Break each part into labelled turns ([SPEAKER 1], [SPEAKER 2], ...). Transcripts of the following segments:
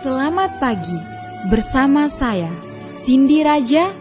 [SPEAKER 1] Selamat pagi, bersama saya, Cindy Raja.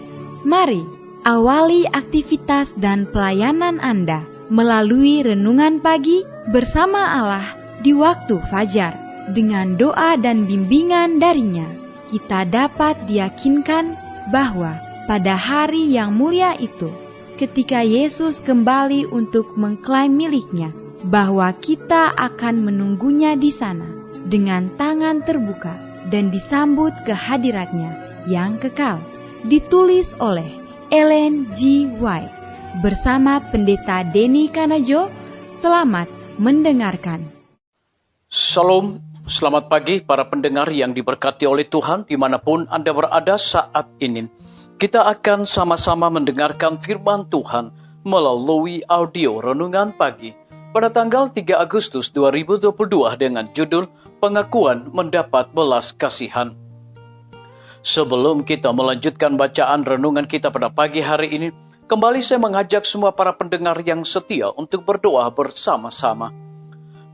[SPEAKER 1] Mari awali aktivitas dan pelayanan Anda melalui renungan pagi bersama Allah di waktu fajar. Dengan doa dan bimbingan darinya, kita dapat diyakinkan bahwa pada hari yang mulia itu, ketika Yesus kembali untuk mengklaim miliknya, bahwa kita akan menunggunya di sana dengan tangan terbuka dan disambut ke hadiratnya yang kekal. Ditulis oleh Ellen G. White bersama Pendeta Denny Kanajo. Selamat mendengarkan.
[SPEAKER 2] Shalom, selamat pagi para pendengar yang diberkati oleh Tuhan dimanapun Anda berada saat ini. Kita akan sama-sama mendengarkan firman Tuhan melalui audio renungan pagi pada tanggal 3 Agustus 2022 dengan judul Pengakuan Mendapat Belas Kasihan. Sebelum kita melanjutkan bacaan renungan kita pada pagi hari ini, kembali saya mengajak semua para pendengar yang setia untuk berdoa bersama-sama.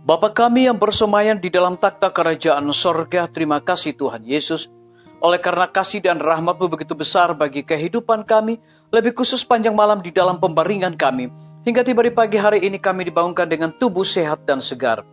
[SPEAKER 2] Bapa kami yang bersemayam di dalam takhta kerajaan sorga, terima kasih Tuhan Yesus, oleh karena kasih dan rahmat-Mu begitu besar bagi kehidupan kami, lebih khusus panjang malam di dalam pembaringan kami, hingga tiba di pagi hari ini kami dibangunkan dengan tubuh sehat dan segar.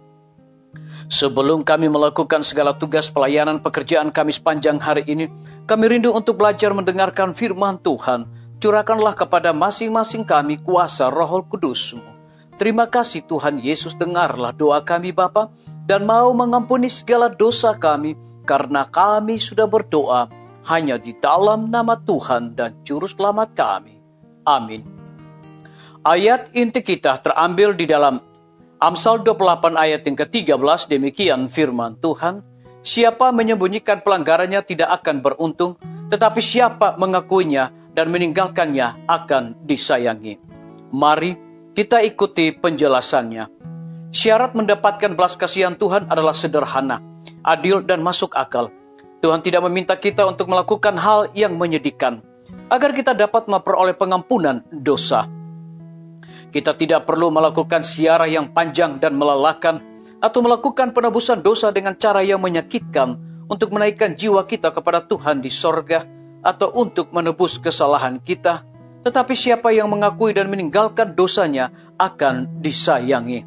[SPEAKER 2] Sebelum kami melakukan segala tugas pelayanan pekerjaan kami sepanjang hari ini, kami rindu untuk belajar mendengarkan firman Tuhan. Curahkanlah kepada masing-masing kami kuasa Roh Kudus-Mu. Terima kasih Tuhan Yesus, dengarlah doa kami Bapa, dan mau mengampuni segala dosa kami, karena kami sudah berdoa hanya di dalam nama Tuhan dan Juru Selamat kami. Amin. Ayat inti kita terambil di dalam Amsal 28 ayat yang ke-13, demikian firman Tuhan, siapa menyembunyikan pelanggarannya tidak akan beruntung, tetapi siapa mengakuinya dan meninggalkannya akan disayangi. Mari kita ikuti penjelasannya. Syarat mendapatkan belas kasihan Tuhan adalah sederhana, adil dan masuk akal. Tuhan tidak meminta kita untuk melakukan hal yang menyedihkan, agar kita dapat memperoleh pengampunan dosa. Kita tidak perlu melakukan ziarah yang panjang dan melelahkan, atau melakukan penebusan dosa dengan cara yang menyakitkan untuk menaikkan jiwa kita kepada Tuhan di sorga, atau untuk menebus kesalahan kita. Tetapi siapa yang mengakui dan meninggalkan dosanya akan disayangi.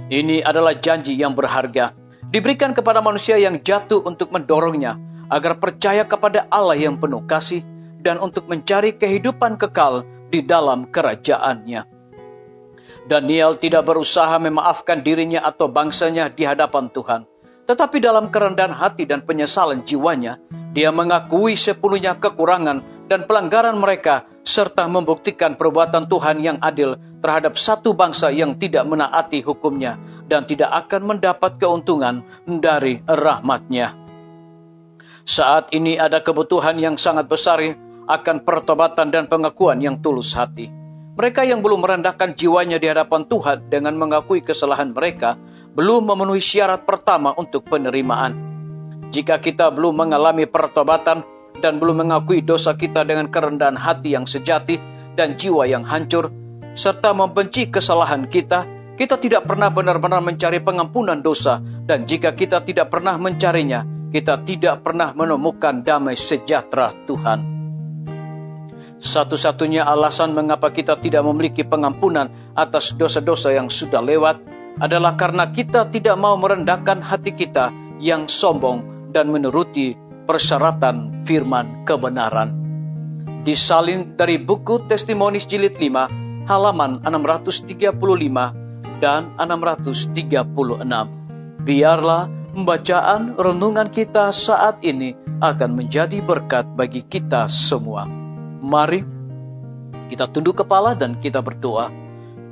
[SPEAKER 2] Ini adalah janji yang berharga, diberikan kepada manusia yang jatuh untuk mendorongnya, agar percaya kepada Allah yang penuh kasih, dan untuk mencari kehidupan kekal di dalam kerajaannya. Daniel tidak berusaha memaafkan dirinya atau bangsanya di hadapan Tuhan, tetapi dalam kerendahan hati dan penyesalan jiwanya, dia mengakui sepenuhnya kekurangan dan pelanggaran mereka, serta membuktikan perbuatan Tuhan yang adil terhadap satu bangsa yang tidak menaati hukumnya dan tidak akan mendapat keuntungan dari rahmat-Nya. Saat ini ada kebutuhan yang sangat besar akan pertobatan dan pengakuan yang tulus hati. Mereka yang belum merendahkan jiwanya di hadapan Tuhan dengan mengakui kesalahan mereka, belum memenuhi syarat pertama untuk penerimaan. Jika kita belum mengalami pertobatan dan belum mengakui dosa kita dengan kerendahan hati yang sejati dan jiwa yang hancur, serta membenci kesalahan kita, kita tidak pernah benar-benar mencari pengampunan dosa, dan jika kita tidak pernah mencarinya, kita tidak pernah menemukan damai sejahtera Tuhan. Satu-satunya alasan mengapa kita tidak memiliki pengampunan atas dosa-dosa yang sudah lewat adalah karena kita tidak mau merendahkan hati kita yang sombong dan menuruti persyaratan firman kebenaran. Disalin dari buku Testimoni jilid 5, halaman 635 dan 636. Biarlah pembacaan renungan kita saat ini akan menjadi berkat bagi kita semua. Mari kita tunduk kepala dan kita berdoa.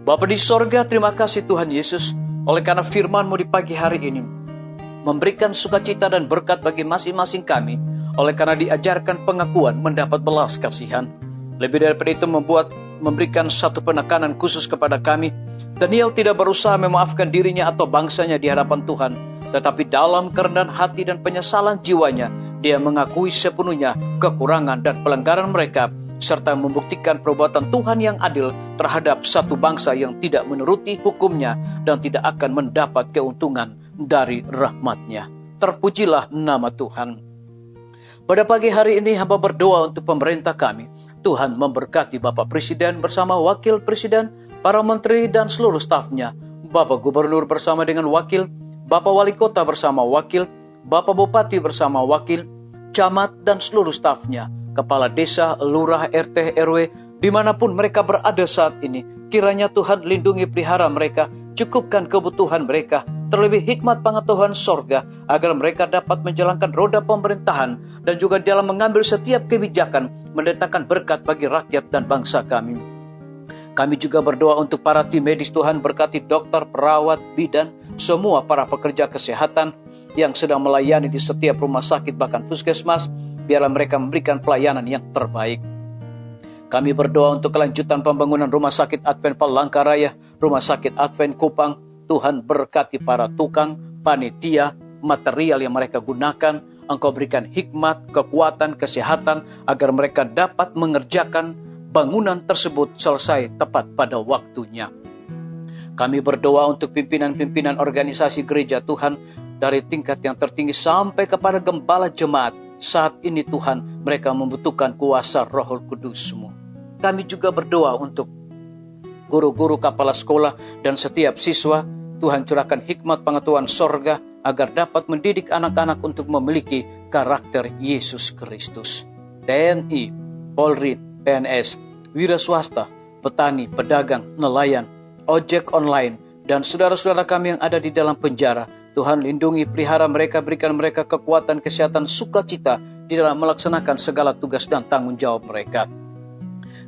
[SPEAKER 2] Bapa di sorga, terima kasih Tuhan Yesus, oleh karena firman-Mu di pagi hari ini memberikan sukacita dan berkat bagi masing-masing kami, oleh karena diajarkan pengakuan mendapat belas kasihan. Lebih daripada itu memberikan satu penekanan khusus kepada kami. Daniel tidak berusaha memaafkan dirinya atau bangsanya di hadapan Tuhan, tetapi dalam kerendahan hati dan penyesalan jiwanya, dia mengakui sepenuhnya kekurangan dan pelanggaran mereka, serta membuktikan perbuatan Tuhan yang adil terhadap satu bangsa yang tidak menuruti hukumnya dan tidak akan mendapat keuntungan dari rahmat-Nya. Terpujilah nama Tuhan. Pada pagi hari ini hamba berdoa untuk pemerintah kami. Tuhan memberkati Bapak Presiden bersama Wakil Presiden, para menteri dan seluruh stafnya, Bapak Gubernur bersama dengan wakil, Bapak Wali Kota bersama wakil, Bapak Bupati bersama wakil, camat dan seluruh stafnya, kepala desa, lurah, RT, RW, dimanapun mereka berada saat ini. Kiranya Tuhan lindungi pelihara mereka, cukupkan kebutuhan mereka, terlebih hikmat pengetahuan sorga, agar mereka dapat menjalankan roda pemerintahan dan juga dalam mengambil setiap kebijakan, mendatangkan berkat bagi rakyat dan bangsa kami. Kami juga berdoa untuk para tim medis. Tuhan berkati dokter, perawat, bidan, semua para pekerja kesehatan yang sedang melayani di setiap rumah sakit bahkan puskesmas, biarlah mereka memberikan pelayanan yang terbaik. Kami berdoa untuk kelanjutan pembangunan Rumah Sakit Advent Palangkaraya, Rumah Sakit Advent Kupang. Tuhan berkati para tukang, panitia, material yang mereka gunakan. Engkau berikan hikmat, kekuatan, kesehatan, agar mereka dapat mengerjakan bangunan tersebut selesai tepat pada waktunya. Kami berdoa untuk pimpinan-pimpinan organisasi gereja Tuhan, dari tingkat yang tertinggi sampai kepada gembala jemaat. Saat ini Tuhan, mereka membutuhkan kuasa Roh Kudus-Mu. Kami juga berdoa untuk guru-guru, kepala sekolah, dan setiap siswa. Tuhan curahkan hikmat pengetahuan sorga, agar dapat mendidik anak-anak untuk memiliki karakter Yesus Kristus. TNI, Polri, PNS, wira swasta, petani, pedagang, nelayan, ojek online, dan saudara-saudara kami yang ada di dalam penjara. Tuhan lindungi, pelihara mereka, berikan mereka kekuatan, kesehatan, sukacita di dalam melaksanakan segala tugas dan tanggung jawab mereka.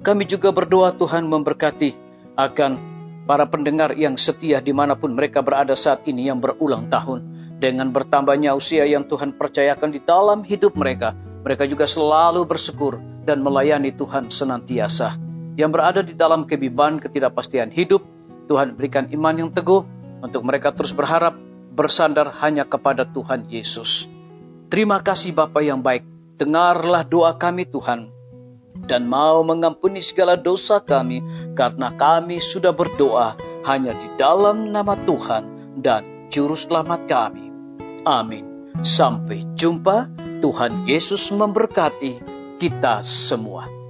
[SPEAKER 2] Kami juga berdoa Tuhan memberkati akan para pendengar yang setia dimanapun mereka berada saat ini yang berulang tahun. Dengan bertambahnya usia yang Tuhan percayakan di dalam hidup mereka, mereka juga selalu bersyukur dan melayani Tuhan senantiasa. Yang berada di dalam kebibahan ketidakpastian hidup, Tuhan berikan iman yang teguh untuk mereka terus berharap, bersandar hanya kepada Tuhan Yesus. Terima kasih Bapa yang baik, dengarlah doa kami Tuhan, dan mau mengampuni segala dosa kami, karena kami sudah berdoa hanya di dalam nama Tuhan dan Juru Selamat kami. Amin. Sampai jumpa. Tuhan Yesus memberkati kita semua.